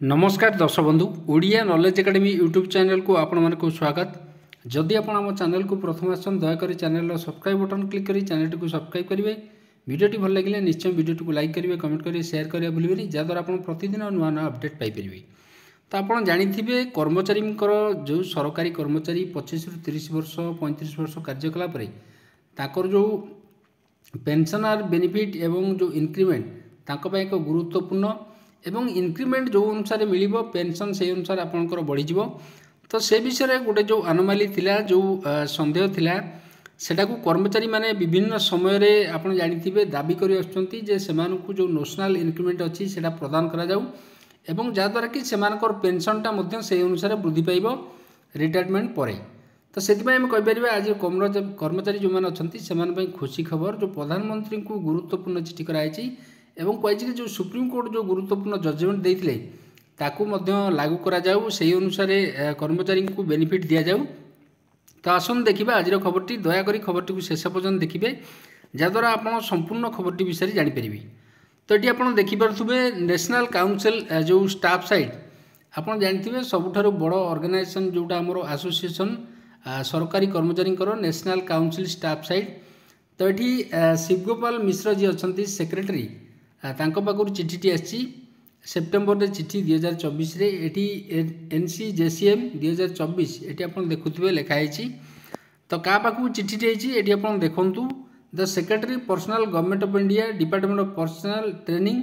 नमस्कार दर्शक बंधु Odia knowledge academy YouTube channel को आपण मानक स्वागत। जदि आपण आम चैनल को प्रथम आसन दयाकोरी चैनल सब्सक्राइब बटन क्लिक करी चैनल को सब्सक्राइब करेंगे। वीडियोटी भल लगे निश्चय वीडियो को लाइक करेंगे, कमेंट करेंगे, शेयर करेंगे भूलें जहाँद्वारा आप प्रतिदिन नुआ नुआ अपडेट पाइपर। तो आप जाथे कर्मचारी जो सरकारी कर्मचारी 25 ରୁ 30 वर्ष 35 वर्ष कार्यकला ताकर जो पेंशनर बेनिफिट एवं जो इंक्रीमेंट एक गुरुत्वपूर्ण एवं इंक्रीमेंट जो अनुसार मिल पेंशन से अनुसार आपंकर बढ़ी। तो से विषय गोटे जो अनोमाली थिला जो संदेह थिला सेटा को कर्मचारी माने विभिन्न समय रे आपण जानिथिबे दाबी करि आछंती जे सेमानकु जो नेशनल इंक्रीमेंट अछि सेटा प्रदान करा जाऊ एवं जा द्वारा कि सेमानकर पेंशनटा मध्य से अनुसार वृद्धि पाइबो रिटायरमेंट परे। तो सेतिपय हम कहि परिबा आज कर्मचारी जो माने अछंती सेमान पई खुशी खबर जो प्रधानमंत्री को गुरुत्वपूर्ण चिठी कराइछि एवं कहि जो सुप्रीम कोर्ट जो गुरुत्वपूर्ण जजमेंट देइथिले ताकू मध्य लागू करा जाऊ से अनुसार कर्मचारी को बेनिफिट दिया जाऊ। तो आसन देखिबा आज खबरटी दयाकोरी खबरटी को शेष पर्यंत देखिबे जहाँद्वारा आप संपूर्ण खबरटी विषय जानीपर। तो ये आप देखिपे नेशनल काउंसिल जो स्टाफ साइड आप जानते सबुठारु बड़ ऑर्गेनाइजेशन जोटा आमर एसोसिएशन सरकारी कर्मचारी नेशनल काउंसिल स्टाफ साइड। तो ये शिवगोपाल मिश्र जी अच्छा सेक्रेटरी पाखु चिठीटी आसी सेप्टेम्बर चिठी 2024 ये NCJCM 2024 ये आप देखुए लिखाई। तो क्या पाखु चिठीटी ये आप देखु the secretary personal government of India department of personal training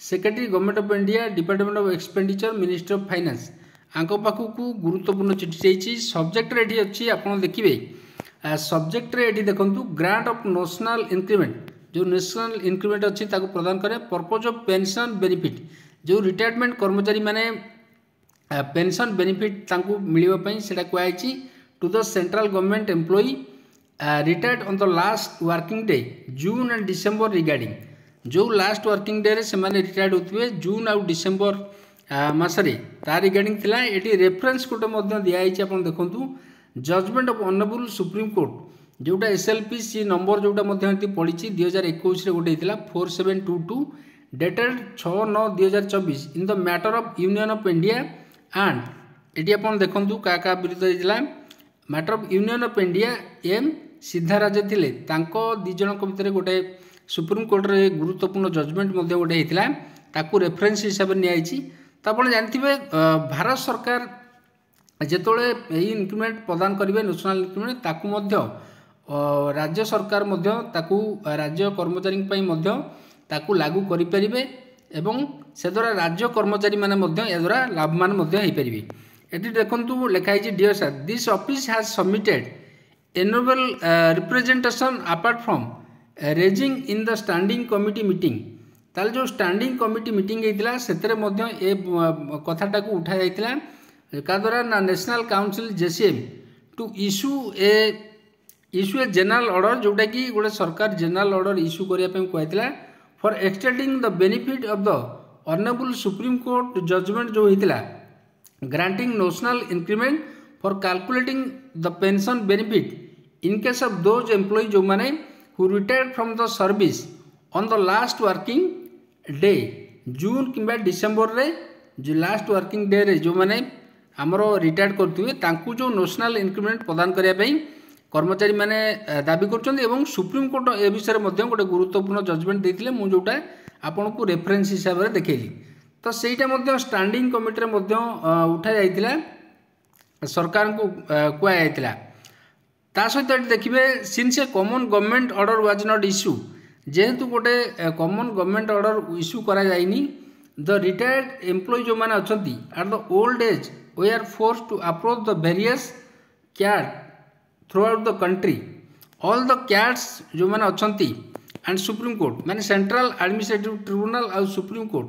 secretary government of India department of expenditure ministry of finance आंक पाखु गुरुत्वपूर्ण चिठी सब्जेक्ट ये अच्छी आप देखिए सब्जेक्ट ये देखु ग्रांट ऑफ नेशनल इंक्रीमेंट जो नेशनल इंक्रीमेंट अच्छी प्रदान करे पर्पज ऑफ पेंशन बेनिफिट जो रिटायरमेंट कर्मचारी माने पेंशन बेनिफिट मिलवाई से कहुई to the central government employee retired on the last working day June and December regarding जो लास्ट वर्किंग डे रे से माने रिटायर्ड होते जून आउ डिसेम्बर मासरे ता रिगार्डिंग थिला। एटी रेफरेंस कोड दिखाई आप देखु judgement of honourable supreme Court जोटा SLPC नंबर जोटा पड़ी 2021 गोटे 4722 dated 6/9/2024 in the matter of Union of India and ये आप देखु क्या विरुद्ध matter of Union of India M Siddharaj थे दिज भितर गोटे सुप्रीम कोर्ट रे गुरुत्वपूर्ण जजमेंट गोटे होता रेफरेंस हिसाब से निआई। तो आप जानते भारत सरकार जिते यही इंक्रीमेंट प्रदान करेंगे नेशनल इंक्रीमेंट ताकू राज्य सरकार राज्य कर्मचारी लागू करें एवं से द्वारा राज्य कर्मचारी माने द्वारा लाभवान हो पारे। ये देखो लिखाई dear sir this office has submitted annual representation apart from raising in the standing committee meeting ताल जो स्टैंडिंग कमिटी मीटिंग होता से कथाटा को उठा जाता क्या द्वारा ना national council JCM to issue a general order जोटा कि गोटे सरकार जनरल ऑर्डर इश्यू करने कहला for extending the benefit of the honourable supreme court judgment जो होता granting national increment for calculating the pension benefit in case of those employ जो माने who retired from the service on the last working day June किंबा December रे जो last working day रे जो माने आमर रिटायर्ड करते जो नेशनल इंक्रीमेंट प्रदान करने कर्मचारी माने दाबी कर सुप्रीम कोर्ट ए विषय में गोटे गुरुत्वपूर्ण जजमेंट देते मुझे जोटा आपन को रेफरेंस हिसाब से देखली। तो सहीटा स्टैंडिंग कमिटी उठा जाइथिला सरकार को कहुला ता सहित देखिए since A common government order was not issue जेहेतु गोटे कॉमन गवर्नमेंट ऑर्डर इश्यू करा जाइनी द रिटायर्ड एम्प्लॉय जो माने अछंती at the old age we are forced to approach the various CAT throughout the country all the CATs जो मैंने अच्छा and supreme court माने सेंट्रल एडमिनिस्ट्रेटिव ट्रिब्यूनल और supreme court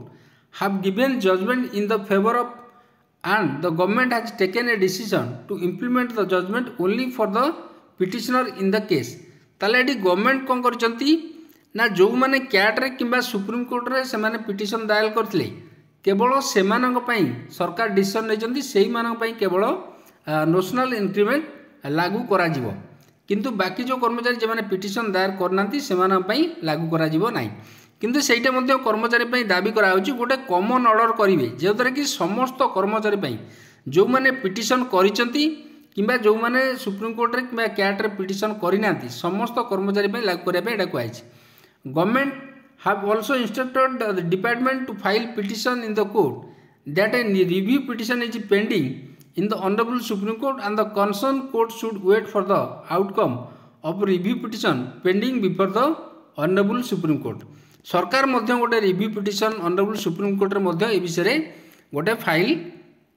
have given judgment in the favour of and the government has taken a decision to implement the judgment only for the petitioner in the case. ताले एटी government कौन करचंती ना जो मैंने कैट्रे कि supreme court रे से माने पिटिशन दायर करथिले केवल सेमानक पई सरकार डिसीजन नहीं से केवल नेशनल इंक्रीमेंट लागू करा जिवो किंतु बाकी जो कर्मचारी जो मैंने पिटिशन दायर करना से लागू करा जिवो नहीं। किंतु सेटा मध्य कर्मचारी पई दाबी कराउछि गोटे कॉमन ऑर्डर करिवे जेतरे कि समस्त कर्मचारी पई जो माने पिटिशन करिसंती किंबा जो माने सुप्रीम कोर्ट रे किंबा कैट रे पिटिशन करिनांती समस्त कर्मचारी पई लागू करिया पे एटा कुआइछि। Government have also instructed the department to file petition in the court that a review petition is pending in the Honorable Supreme Court and the concerned court should wait for the outcome of review petition pending before the Honorable Supreme Court। सरकार मध्य गोटे review petition Honorable Supreme Court रे मध्य ए विषय रे गोटे file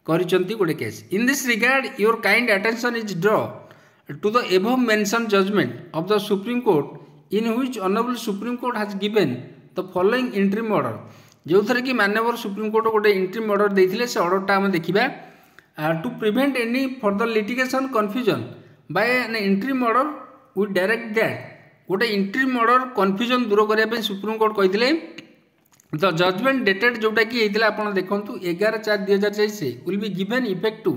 करिसंती गोटे case. In this regard your kind attention is draw to the above mention judgement of the Supreme Court in which Honorable Supreme Court has given the following interim order जो थरे कि माननीय सुप्रीम कोर्ट गोटे interim order देथिले से ऑर्डरटा हम देखिबा to prevent any further litigation confusion by an interim order we direct that गोटे इंटरिम ऑर्डर कन्फ्यूजन दूर करिया पे Supreme Court कहिथिले the judgement dated जोटा कि हेतिला आपण देखंतु 11/4/2023 से will be given effect to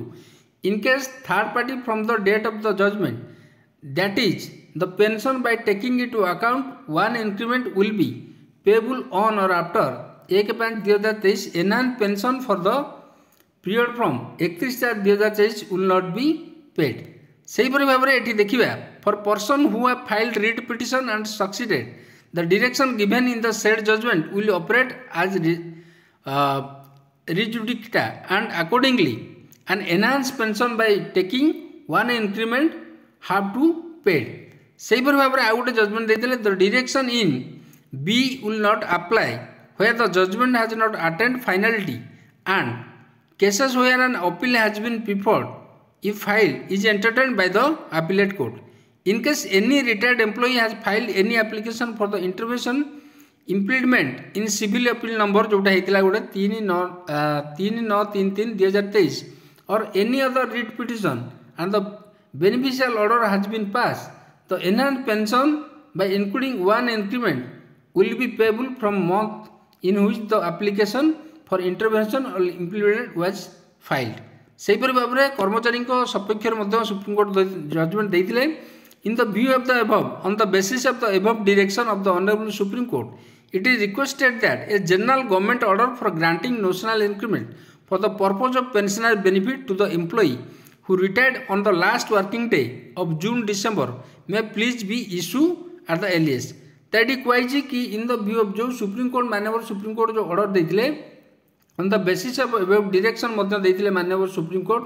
in case third party from the date of the judgement that is the pension by taking into account one increment will be payable on or after 1/5/2023 enhanced pension for the period from 31/4/2023 will not be paid। सही परि भाबरे एठी देखिबा for person who have filed writ petition and succeeded the direction given in the said judgment will operate as res judicata and accordingly an enhanced pension by taking one increment have to paid। सही परि भाबरे आ गोटे judgement देथिले the direction in B will not apply where the judgment has not attained finality and cases where an appeal has been preferred if filed is entertained by the appellate court। In case any retired employee has filed any application for the intervention implement in civil appeal number जोटा हेतिला गोटे 3933/2023 or any other writ petition and the beneficial order has been passed, the enhanced pension by including one increment will be payable from month in which the application for intervention or implemented was filed। सेहीपरि भाव में कर्मचारी सपक्ष supreme court judgement देते in the view of the above on the basis of the above direction of the honourable supreme court it is requested that a general government order for granting notional increment for the purpose of pensioner benefit to the employee who retired on the last working day of June December may please be issue at the earliest। तैटी कहुई कि in the view of जो supreme court माननीय supreme court जो order देते on the basis of direction देते माननीय supreme court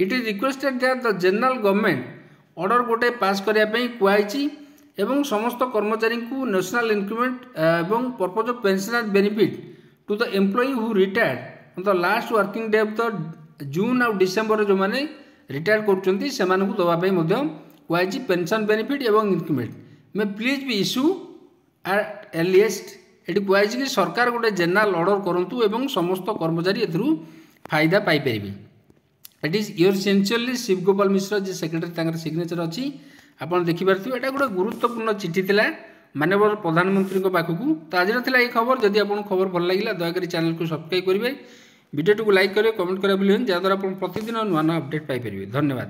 it is requested that the general government order गोटे पास करने कहुई एवं समस्त कर्मचारी को नेशनल इंक्रीमेंट एवं purpose of pensioner benefit to the employee who retired on the last working day of the June और डिसेम्बर जो मैंने रिटायर कर कहुई पेंशन बेनिफिट एवं increment may please be issue at earliest. ये कहुई कि सरकार गोटे जनरल ऑर्डर करूँ एवं समस्त कर्मचारी फायदा पाइपर। It is your sincerely Shivgopal Mishra ji secretary signature अच्छी आप देखिपारे यहाँ गोटे गुरुत्वपूर्ण चिठी था माननीय प्रधानमंत्री पाखक। तो आज ये खबर जदि आप खबर भल लगे दयाकोरी चैनल को सब्सक्राइब करेंगे वीडियो को लाइक करेंगे कमेंट करेंगे जहाँद्वारा आप प्रतिदिन नुआ नुआ अपडेट पाइपर। धन्यवाद।